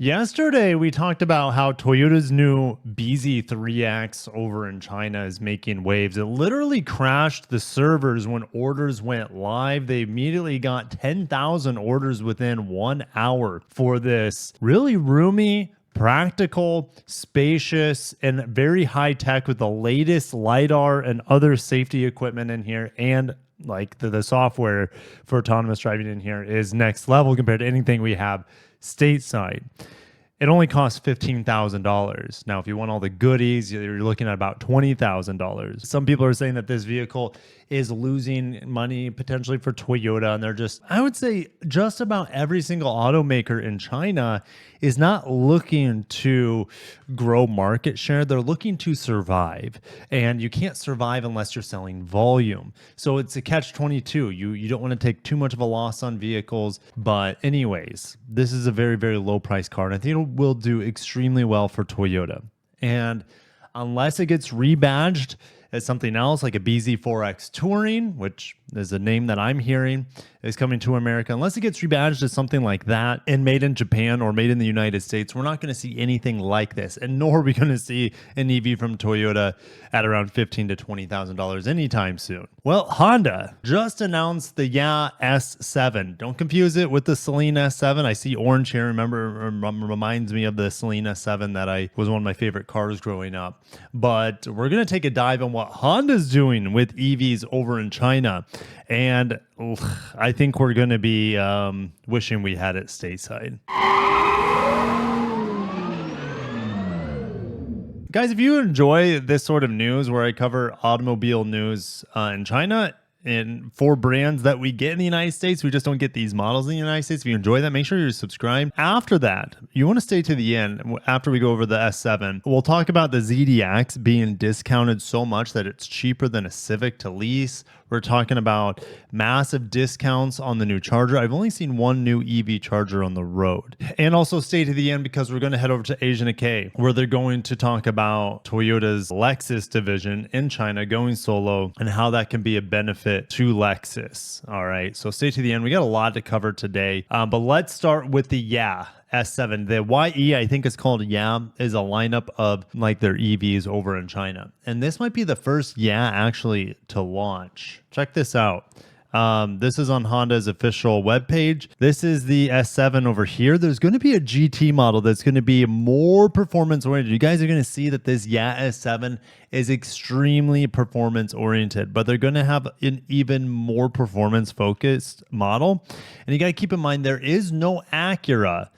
Yesterday, we talked about how Toyota's new BZ3X over in China is making waves. It literally crashed the servers when orders went live. They immediately got 10,000 orders within 1 hour for this really roomy, practical, spacious, and very high tech with the latest LiDAR and other safety equipment in here. And like the software for autonomous driving in here is next level compared to anything we have stateside. It only costs $15,000. Now, if you want all the goodies, you're looking at about $20,000. Some people are saying that this vehicle is losing money potentially for Toyota. And they're just, I would say, just about every single automaker in China is not looking to grow market share. They're looking to survive. And you can't survive unless you're selling volume. So it's a catch-22. You don't want to take too much of a loss on vehicles. But anyways, this is a very, very low price car. And I think it will do extremely well for Toyota. And unless it gets rebadged as something else like a BZ4X Touring, which is a name that I'm hearing is coming to America, unless it gets rebadged as something like that and made in Japan or made in the United States, we're not going to see anything like this. And nor are we going to see an EV from Toyota at around $15,000 to $20,000 anytime soon. Well, Honda just announced the S7. Don't confuse it with the Celine S7. I see orange here. Reminds me of the Celine S7 that was one of my favorite cars growing up. But we're going to take a dive on what Honda's doing with EVs over in China. And I think we're going to be wishing we had it stateside. Guys, if you enjoy this sort of news where I cover automobile news in China and for brands that we get in the United States, we just don't get these models in the United States. If you enjoy that, make sure you're subscribed. After that, you want to stay to the end. After we go over the S7, we'll talk about the ZDX being discounted so much that it's cheaper than a Civic to lease. We're talking about massive discounts on the new Charger. I've only seen one new EV Charger on the road. And also stay to the end because we're going to head over to Asia Nikkei, where they're going to talk about Toyota's Lexus division in China going solo and how that can be a benefit to Lexus. All right, so stay to the end. We got a lot to cover today, but let's start with the S7. The YE, I think it's called is a lineup of like their EVs over in China. And this might be the first actually to launch. Check this out. This is on Honda's official webpage. This is the S7 over here. There's going to be a GT model that's going to be more performance oriented. You guys are going to see that this S7 is extremely performance oriented, but they're going to have an even more performance focused model. And you got to keep in mind, there is no Acura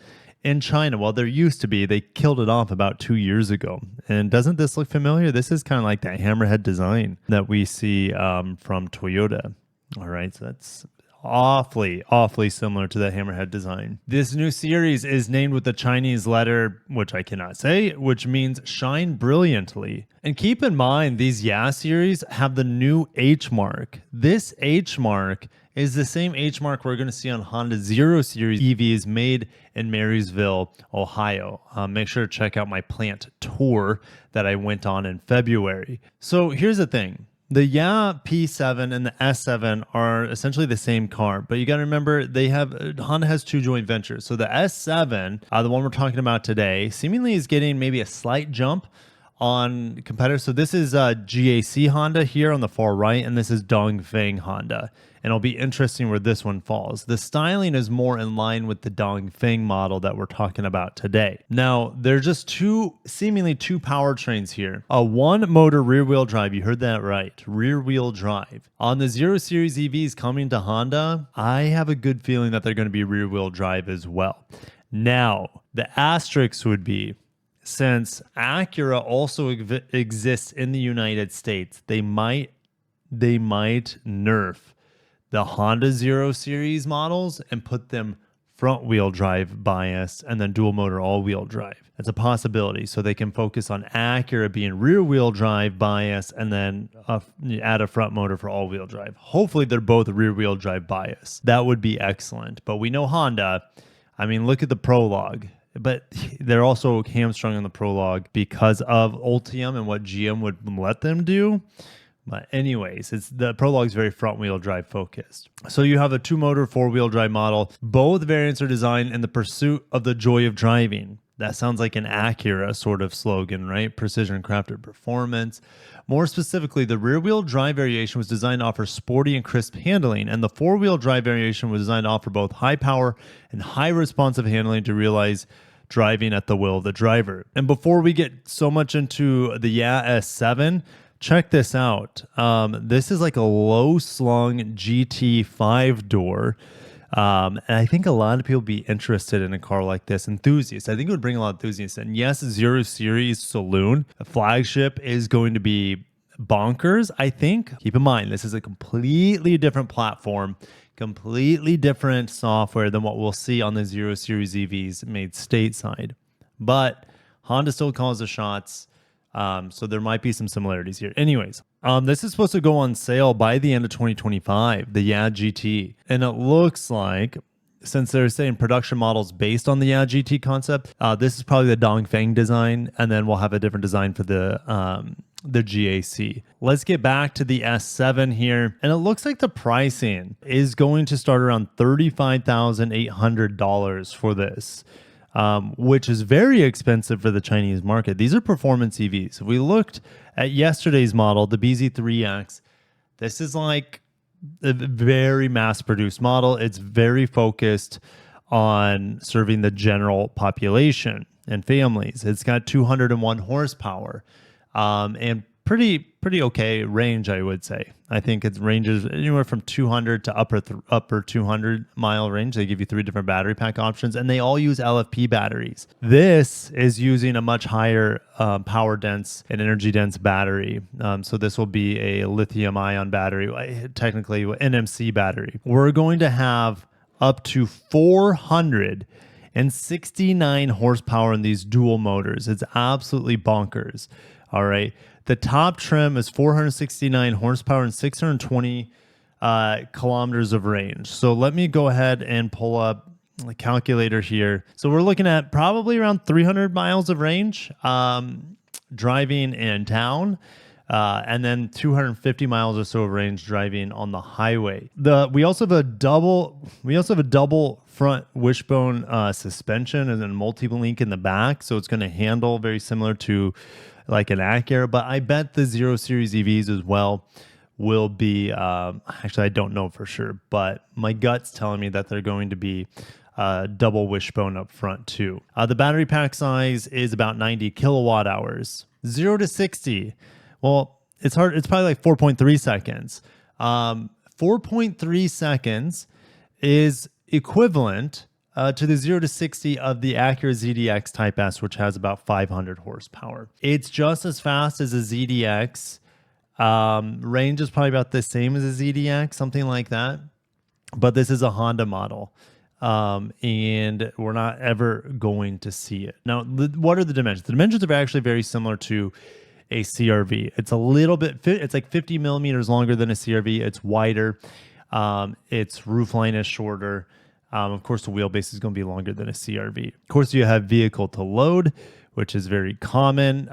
in China. Well, there used to be. They killed it off about 2 years ago. And doesn't this look familiar? This is kind of like that hammerhead design that we see from Toyota. All right, so that's awfully similar to the hammerhead design. This new series is named with the Chinese letter, which I cannot say, which means shine brilliantly. And keep in mind, these series have the new H mark. This H mark is the same H mark we're going to see on Honda 0 Series EVs made in Marysville, Ohio. Make sure to check out my plant tour that I went on in February. So here's the thing. The P7 and the S7 are essentially the same car, but you got to remember Honda has two joint ventures. So the S7, the one we're talking about today, seemingly is getting maybe a slight jump on competitors. So this is GAC Honda here on the far right, and this is Dongfeng Honda. And it'll be interesting where this one falls. The styling is more in line with the Dongfeng model that we're talking about today. Now, there's just seemingly two powertrains here. A one-motor rear-wheel drive, you heard that right, rear-wheel drive. On the 0 Series EVs coming to Honda, I have a good feeling that they're going to be rear-wheel drive as well. Now, the asterisk would be, since Acura also exists in the United States, they might nerf the Honda 0 Series models and put them front-wheel drive bias and then dual-motor all-wheel drive. That's a possibility. So they can focus on Acura being rear-wheel drive bias and then add a front motor for all-wheel drive. Hopefully, they're both rear-wheel drive bias. That would be excellent. But we know Honda, I mean, look at the Prologue. But they're also hamstrung on the Prologue because of Ultium and what GM would let them do. But anyways, it's the Prologue is very front wheel drive focused. So you have a 2-motor 4-wheel drive model. Both variants are designed in the pursuit of the joy of driving. That sounds like an Acura sort of slogan, right? Precision crafted performance. More specifically, the rear-wheel drive variation was designed to offer sporty and crisp handling, and the 4-wheel drive variation was designed to offer both high power and high responsive handling to realize driving at the will of the driver. And before we get so much into the S7, check this out. This is like a low slung GT 5-door. And I think a lot of people would be interested in a car like this. Enthusiasts. I think it would bring a lot of enthusiasts. And yes, 0 Series Saloon, a flagship, is going to be bonkers, I think. Keep in mind, this is a completely different platform, completely different software than what we'll see on the 0 Series EVs made stateside. But Honda still calls the shots. So there might be some similarities here. Anyways, this is supposed to go on sale by the end of 2025, the GT. And it looks like, since they're saying production models based on the GT concept, this is probably the Dongfeng design, and then we'll have a different design for the GAC. Let's get back to the S7 here. And it looks like the pricing is going to start around $35,800 for this. Which is very expensive for the Chinese market. These are performance EVs. If we looked at yesterday's model, the BZ3X, this is like a very mass-produced model. It's very focused on serving the general population and families. It's got 201 horsepower and pretty okay range, I would say. I think it ranges anywhere from 200 to upper 200 mile range. They give you 3 different battery pack options, and they all use LFP batteries. This is using a much higher power dense and energy dense battery. So this will be a lithium ion battery, technically NMC battery. We're going to have up to 469 horsepower in these dual motors. It's absolutely bonkers. All right. The top trim is 469 horsepower and 620 kilometers of range. So let me go ahead and pull up the calculator here. So we're looking at probably around 300 miles of range driving in town. And then 250 miles or so of range driving on the highway. We also have a double front wishbone suspension and then multi-link in the back, so it's going to handle very similar to like an Acura. But I bet the 0 Series EVs as well will be. Actually, I don't know for sure, but my gut's telling me that they're going to be double wishbone up front too. The battery pack size is about 90 kilowatt hours. 0 to 60. Well, it's hard. It's probably like 4.3 seconds. 4.3 seconds is equivalent to the 0 to 60 of the Acura ZDX Type S, which has about 500 horsepower. It's just as fast as a ZDX. Range is probably about the same as a ZDX, something like that. But this is a Honda model. And we're not ever going to see it. Now, what are the dimensions? The dimensions are actually very similar to a CRV. It's a little bit, it's like 50 millimeters longer than a CRV. It's wider. Its roofline is shorter. Of course, the wheelbase is going to be longer than a CRV. Of course, you have vehicle to load, which is very common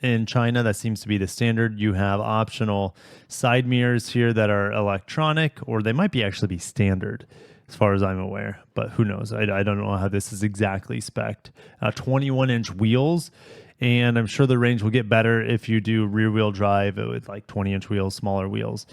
in China. That seems to be the standard. You have optional side mirrors here that are electronic, or they might actually be standard as far as I'm aware, but who knows? I don't know how this is exactly spec'd. 21-inch wheels, and I'm sure the range will get better if you do rear-wheel drive with like 20-inch wheels, smaller wheels.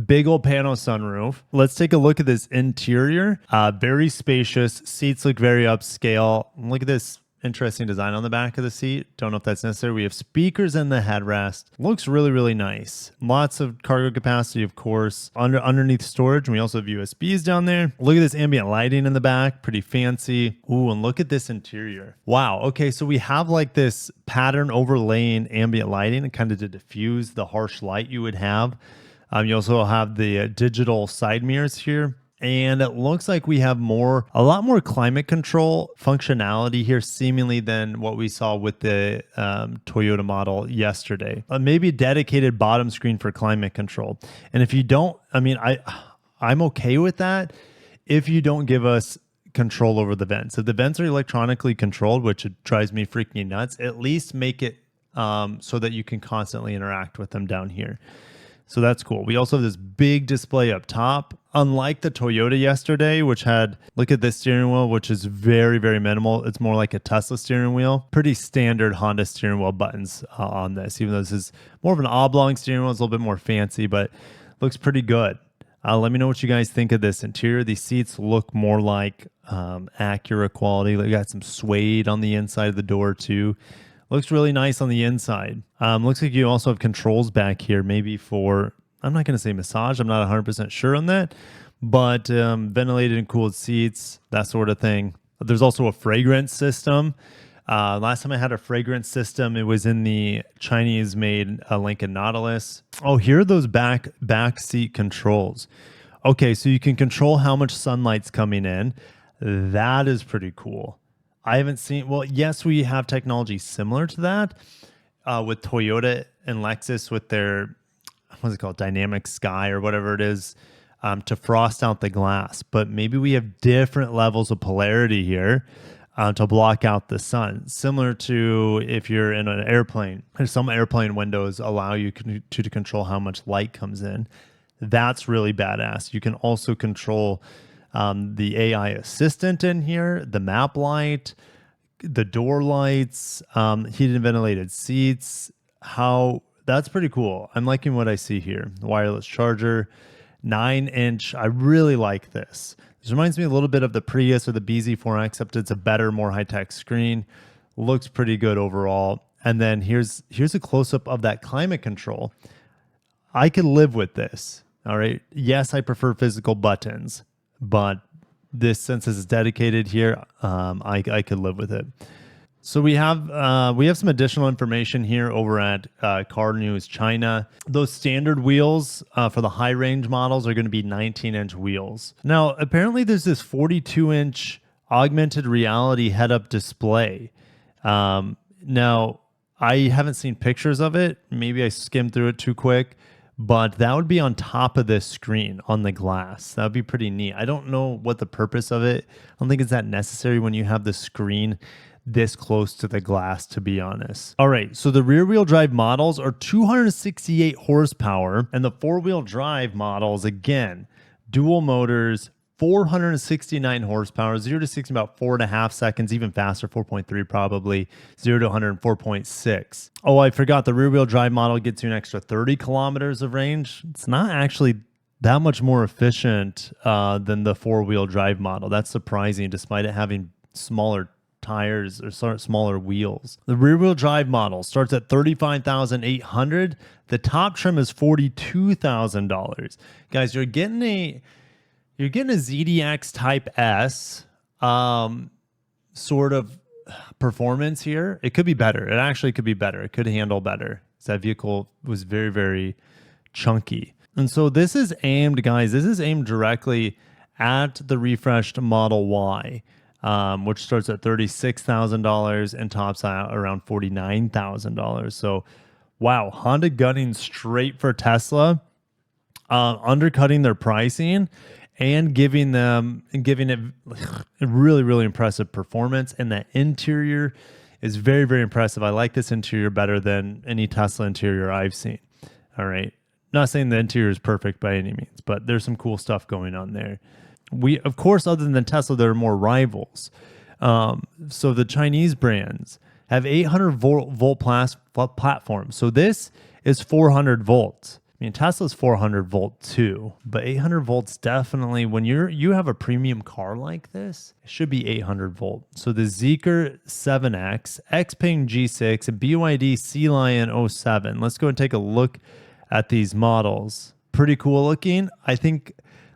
Big old pano sunroof. Let's take a look at this interior. Very spacious. Seats look very upscale. Look at this interesting design on the back of the seat. Don't know if that's necessary. We have speakers in the headrest. Looks really, really nice. Lots of cargo capacity, of course. Underneath storage, and we also have USBs down there. Look at this ambient lighting in the back. Pretty fancy. Ooh, and look at this interior. Wow. Okay, so we have like this pattern overlaying ambient lighting, kind of to diffuse the harsh light you would have. You also have the digital side mirrors here. And it looks like we have a lot more climate control functionality here, seemingly than what we saw with the Toyota model yesterday. Maybe a dedicated bottom screen for climate control. And if you don't, I'm okay with that if you don't give us control over the vents. If the vents are electronically controlled, which it drives me freaking nuts, at least make it so that you can constantly interact with them down here. So that's cool. We also have this big display up top. Unlike the Toyota yesterday, which had, look at this steering wheel, which is very, very minimal. It's more like a Tesla steering wheel. Pretty standard Honda steering wheel buttons on this, even though this is more of an oblong steering wheel. It's a little bit more fancy, but looks pretty good. Let me know what you guys think of this interior. These seats look more like Acura quality. They got some suede on the inside of the door too. Looks really nice on the inside. Looks like you also have controls back here, maybe for, I'm not going to say massage. I'm not 100% sure on that, but ventilated and cooled seats, that sort of thing. There's also a fragrance system. Last time I had a fragrance system, it was in the Chinese-made Lincoln Nautilus. Oh, here are those back seat controls. Okay, so you can control how much sunlight's coming in. That is pretty cool. I haven't seen, well, yes, we have technology similar to that with Toyota and Lexus with their, what's it called, dynamic sky or whatever it is, to frost out the glass. But maybe we have different levels of polarity here to block out the sun. Similar to if you're in an airplane, some airplane windows allow you to control how much light comes in. That's really badass. You can also control the AI assistant in here, the map light, the door lights, heated and ventilated seats. That's pretty cool. I'm liking what I see here. Wireless charger, 9-inch. I really like this. This reminds me a little bit of the Prius or the BZ4X, except it's a better, more high-tech screen. Looks pretty good overall. And then here's a close-up of that climate control. I could live with this. All right. Yes, I prefer physical buttons, but this, since it's dedicated here, I could live with it. So we have some additional information here over at Car News China. Those standard wheels for the high range models are going to be 19-inch wheels. Now, apparently there's this 42-inch augmented reality head-up display. Now, I haven't seen pictures of it. Maybe I skimmed through it too quick. But that would be on top of this screen on the glass. That would be pretty neat. I don't know what the purpose of it. I don't think it's that necessary when you have the screen this close to the glass, to be honest. All right, so the rear wheel drive models are 268 horsepower, and the four wheel drive models, again, dual motors, 469 horsepower, 0 to 60 in about 4.5 seconds, even faster, 4.3 probably, 0 to 104.6. Oh, I forgot, the rear wheel drive model gets you an extra 30 kilometers of range. It's not actually that much more efficient than the four wheel drive model. That's surprising, despite it having smaller tires or smaller wheels. The rear wheel drive model starts at $35,800. The top trim is $42,000. Guys, you're getting a ZDX Type S sort of performance here. It could be better. It actually could be better. It could handle better. That vehicle was very, very chunky. And so this is aimed, guys, this is aimed directly at the refreshed Model Y, which starts at $36,000 and tops out around $49,000. So, wow, Honda gunning straight for Tesla, undercutting their pricing and giving it really, really impressive performance. And that interior is very, very impressive. I like this interior better than any Tesla interior I've seen. All right. Not saying the interior is perfect by any means, but there's some cool stuff going on there. Of course, other than Tesla, there are more rivals. So the Chinese brands have 800 volt platforms. So this is 400 volts. I mean, Tesla's 400 volt too, but 800 volts definitely, when you have a premium car like this, it should be 800 volt. So the Zeekr 7X, Xpeng G6, and BYD Sea Lion 07. Let's go and take a look at these models. Pretty cool looking. I think,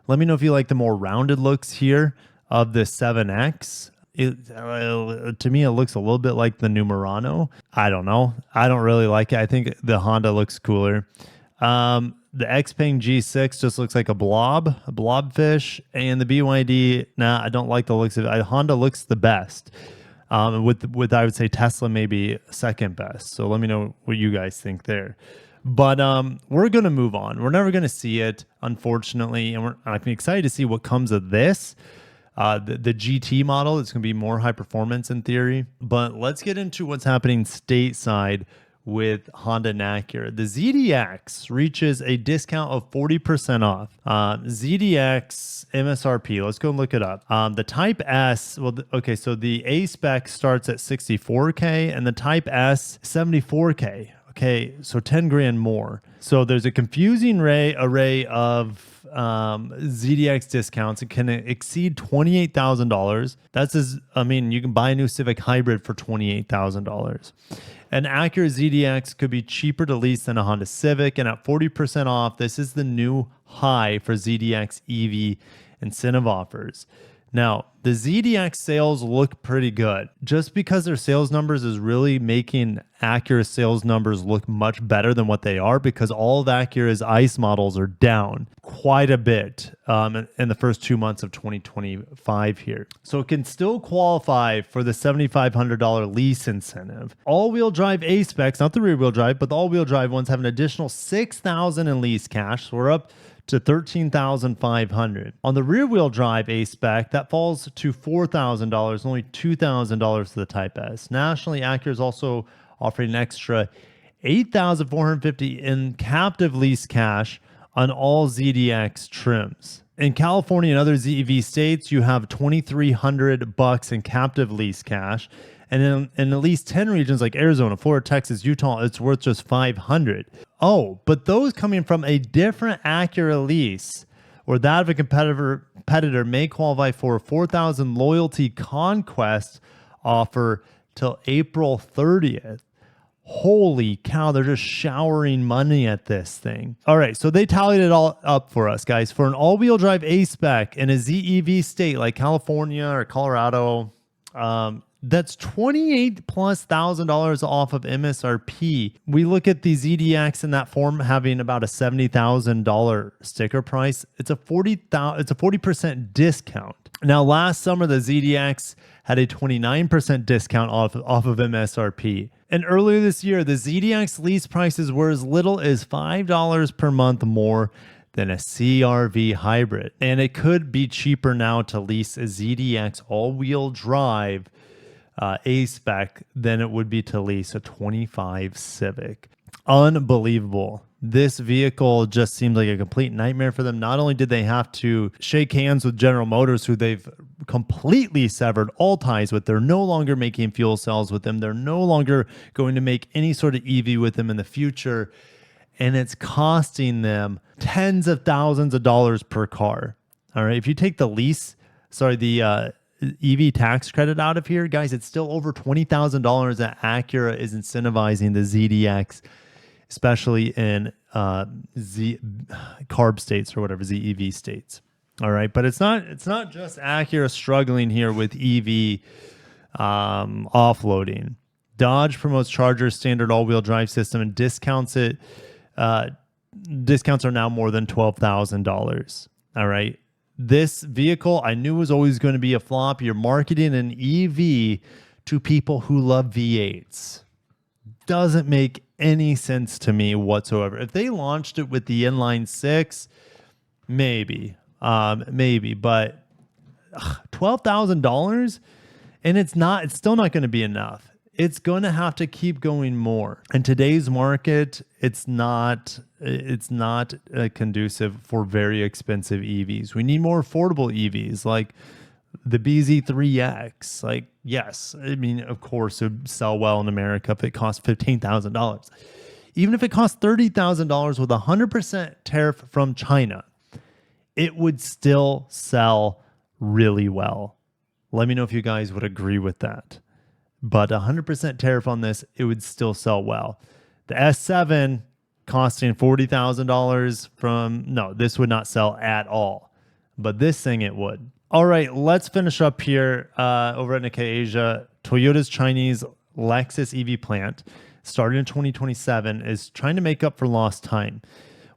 let me know if you like the more rounded looks here of the 7X. To me, it looks a little bit like the new Murano. I don't know. I don't really like it. I think the Honda looks cooler. The Xpeng G6 just looks like a blobfish, and the BYD, nah, I don't like the looks of it. Honda looks the best. With I would say Tesla maybe second best. So let me know what you guys think there. But we're going to move on. We're never going to see it, unfortunately, and I'm excited to see what comes of this. The GT model is going to be more high performance in theory. But let's get into what's happening stateside with Honda and Acura. The ZDX reaches a discount of 40% off. ZDX MSRP, let's go look it up. The Type S, well, okay, so the A spec starts at 64K and the Type S 74K. Okay, so 10 grand more. So there's a confusing array of ZDX discounts. It can exceed $28,000. You can buy a new Civic Hybrid for $28,000. An Acura ZDX could be cheaper to lease than a Honda Civic, and at 40% off, this is the new high for ZDX EV incentive offers. Now, the ZDX sales look pretty good. Just because their sales numbers is really making Acura sales numbers look much better than what they are, because all of Acura's ICE models are down quite a bit in the first 2 months of 2025 here. So it can still qualify for the $7,500 lease incentive. All-wheel drive A-specs, not the rear-wheel drive, but the all-wheel drive ones have an additional $6,000 in lease cash. So we're up to $13,500. On the rear-wheel drive A-spec, that falls to $4,000, only $2,000 for the Type S. Nationally, Acura is also offering an extra $8,450 in captive lease cash on all ZDX trims. In California and other ZEV states, you have $2,300 in captive lease cash. And in at least 10 regions like Arizona, Florida, Texas, Utah, it's worth just $500. Oh, but those coming from a different Acura lease or that of a competitor may qualify for a $4,000 loyalty conquest offer till April 30th. Holy cow, they're just showering money at this thing. All right, so they tallied it all up for us, guys. For an all-wheel drive A-spec in a ZEV state like California or Colorado, that's $28,000+ off of MSRP. We look at the ZDX in that form having about a $70,000 sticker price. It's a 40% discount. Now, last summer, the ZDX had a 29% discount off of MSRP. And earlier this year, the ZDX lease prices were as little as $5 per month more than a CR-V hybrid. And it could be cheaper now to lease a ZDX all-wheel drive A-spec than it would be to lease a 25 Civic. Unbelievable. This vehicle just seemed like a complete nightmare for them. Not only did they have to shake hands with General Motors, who they've completely severed all ties with. They're no longer making fuel cells with them. They're no longer going to make any sort of EV with them in the future. And it's costing them tens of thousands of dollars per car. All right. If you take the EV tax credit out of here, guys, it's still over $20,000 that Acura is incentivizing the ZDX, especially in CARB states or whatever, ZEV states. All right, but it's not just Acura struggling here with EV offloading. Dodge promotes Charger's standard all-wheel drive system and discounts it. Discounts are now more than $12,000. All right. This vehicle I knew was always going to be a flop. You're marketing an EV to people who love V8s. Doesn't make any sense to me whatsoever. If they launched it with the inline six, maybe, but $12,000, and it's still not going to be enough. It's going to have to keep going more. In today's market, it's not conducive for very expensive EVs. We need more affordable EVs like the BZ3X. Like, yes, I mean, of course, it would sell well in America if it costs $15,000. Even if it costs $30,000 with 100% tariff from China, it would still sell really well. Let me know if you guys would agree with that. But 100% tariff on this, it would still sell well. The S7 costing $40,000 this would not sell at all. But this thing, it would. All right, let's finish up here over at Nikkei Asia. Toyota's Chinese Lexus EV plant, started in 2027, is trying to make up for lost time.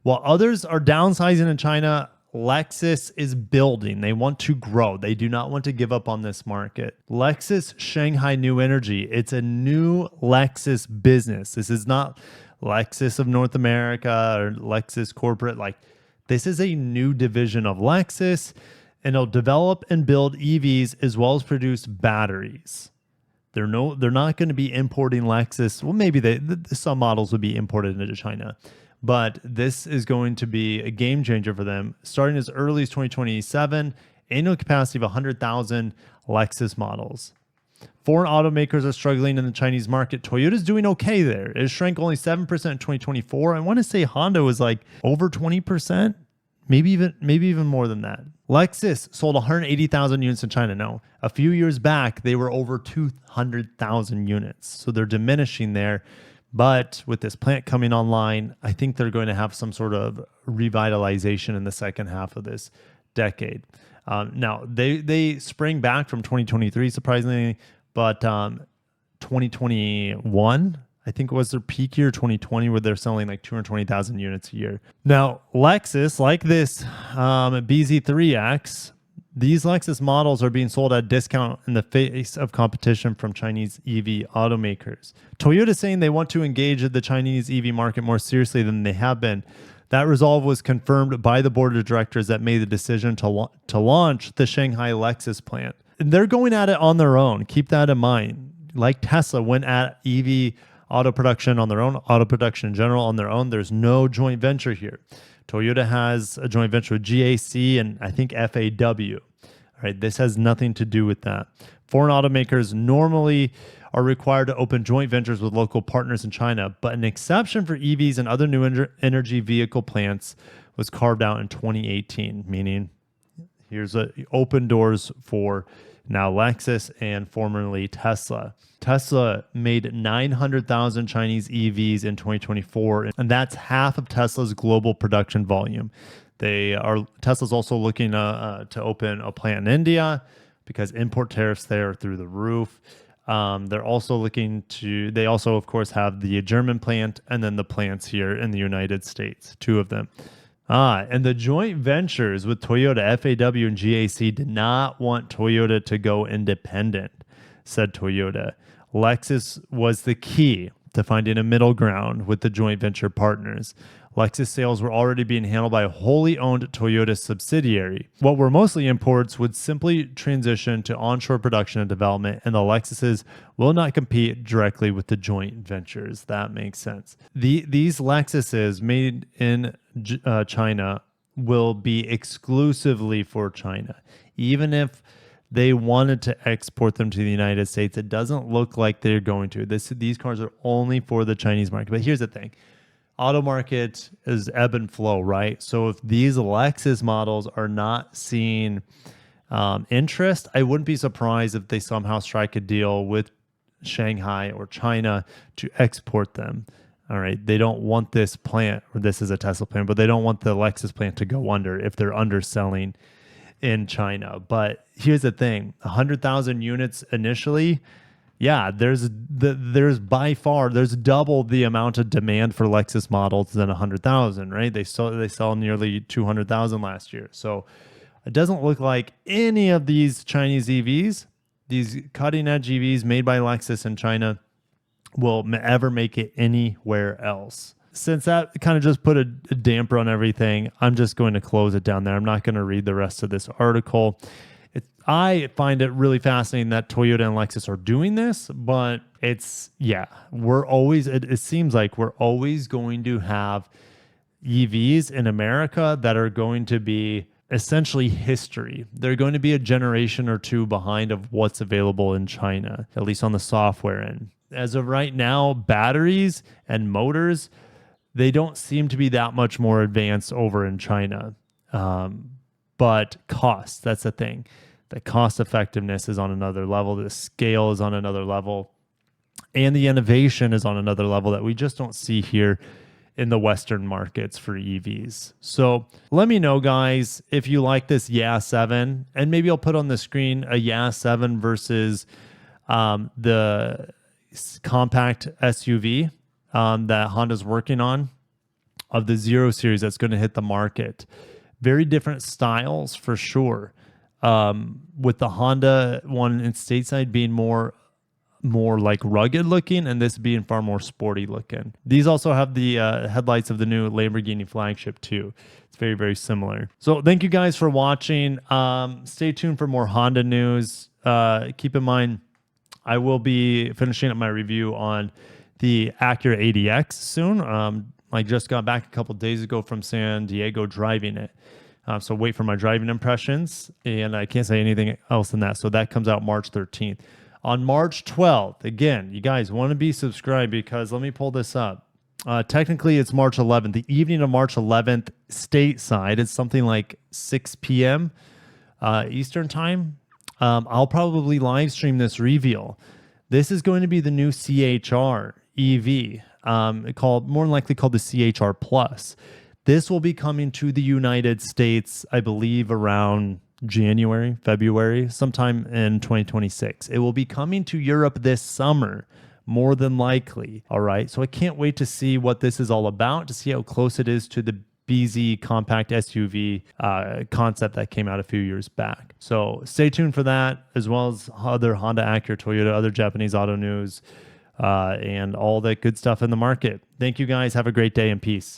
While others are downsizing in China, Lexus is building. They want to grow. They do not want to give up on this market. Lexus Shanghai New Energy. It's a new Lexus business. This is not Lexus of North America or Lexus corporate. This is a new division of Lexus, and it'll develop and build EVs as well as produce batteries. They're not going to be importing Lexus. Well, maybe some models would be imported into China, but this is going to be a game changer for them. Starting as early as 2027, annual capacity of 100,000 Lexus models. Foreign automakers are struggling in the Chinese market. Toyota's doing okay there. It shrank only 7% in 2024. I want to say Honda was like over 20%, maybe even more than that. Lexus sold 180,000 units in China. Now, a few years back, they were over 200,000 units. So they're diminishing there. But with this plant coming online, I think they're going to have some sort of revitalization in the second half of this decade. Now, they spring back from 2023, surprisingly, but 2021, I think was their peak year, 2020, where they're selling like 220,000 units a year. Now, Lexus, like this BZ3X, these Lexus models are being sold at a discount in the face of competition from Chinese EV automakers. Toyota is saying they want to engage the Chinese EV market more seriously than they have been. That resolve was confirmed by the board of directors that made the decision to launch the Shanghai Lexus plant. And they're going at it on their own. Keep that in mind. Like Tesla went at EV auto production on their own, auto production in general on their own. There's no joint venture here. Toyota has a joint venture with GAC and I think FAW. All right, this has nothing to do with that. Foreign automakers normally are required to open joint ventures with local partners in China, but an exception for EVs and other new energy vehicle plants was carved out in 2018, meaning here's open doors for now Lexus and formerly Tesla. Tesla made 900,000 Chinese EVs in 2024, and that's half of Tesla's global production volume. Tesla's also looking to open a plant in India because import tariffs there are through the roof. They also, of course, have the German plant and then the plants here in the United States, two of them. And the joint ventures with Toyota, FAW, and GAC did not want Toyota to go independent, said Toyota. Lexus was the key to finding a middle ground with the joint venture partners. Lexus sales were already being handled by a wholly owned Toyota subsidiary. What were mostly imports would simply transition to onshore production and development, and the Lexuses will not compete directly with the joint ventures. That makes sense. These Lexuses made in China will be exclusively for China. Even if they wanted to export them to the United States, it doesn't look like they're going to. These cars are only for the Chinese market. But here's the thing. Auto market is ebb and flow, right? So if these Lexus models are not seeing interest, I wouldn't be surprised if they somehow strike a deal with Shanghai or China to export them. All right. They don't want this plant, or this is a Tesla plant, but they don't want the Lexus plant to go under if they're underselling in China. But here's the thing, 100,000 units initially. Yeah, there's by far double the amount of demand for Lexus models than 100,000, right? They sell nearly 200,000 last year. So it doesn't look like any of these Chinese EVs, these cutting edge EVs made by Lexus in China, will ever make it anywhere else. Since that kind of just put a damper on everything, I'm just going to close it down there. I'm not going to read the rest of this article. I find it really fascinating that Toyota and Lexus are doing this, but it seems like we're always going to have EVs in America that are going to be essentially history. They're going to be a generation or two behind of what's available in China, at least on the software end. As of right now, batteries and motors, they don't seem to be that much more advanced over in China. But cost, that's the thing. The cost effectiveness is on another level. The scale is on another level. And the innovation is on another level that we just don't see here in the Western markets for EVs. So let me know, guys, if you like this YA 7. And maybe I'll put on the screen a YA 7 versus the compact SUV that Honda's working on of the 0 Series that's going to hit the market. Very different styles for sure. With the Honda one in stateside being more like rugged looking, and this being far more sporty looking. These also have the headlights of the new Lamborghini flagship too. It's very, very similar. So thank you guys for watching. Stay tuned for more Honda news. Keep in mind, I will be finishing up my review on the Acura ADX soon. I just got back a couple days ago from San Diego driving it. So wait for my driving impressions, and I can't say anything else than that. So that comes out March 13th. On March 12th, again, you guys want to be subscribed because let me pull this up. Technically, it's March 11th. The evening of March 11th, stateside, it's something like 6 p.m. Eastern time. I'll probably live stream this reveal. This is going to be the new CHR EV, more than likely called the CHR Plus. This will be coming to the United States, I believe, around January, February, sometime in 2026. It will be coming to Europe this summer, more than likely. All right. So I can't wait to see what this is all about, to see how close it is to the BZ compact SUV concept that came out a few years back. So stay tuned for that, as well as other Honda, Acura, Toyota, other Japanese auto news, and all that good stuff in the market. Thank you guys. Have a great day and peace.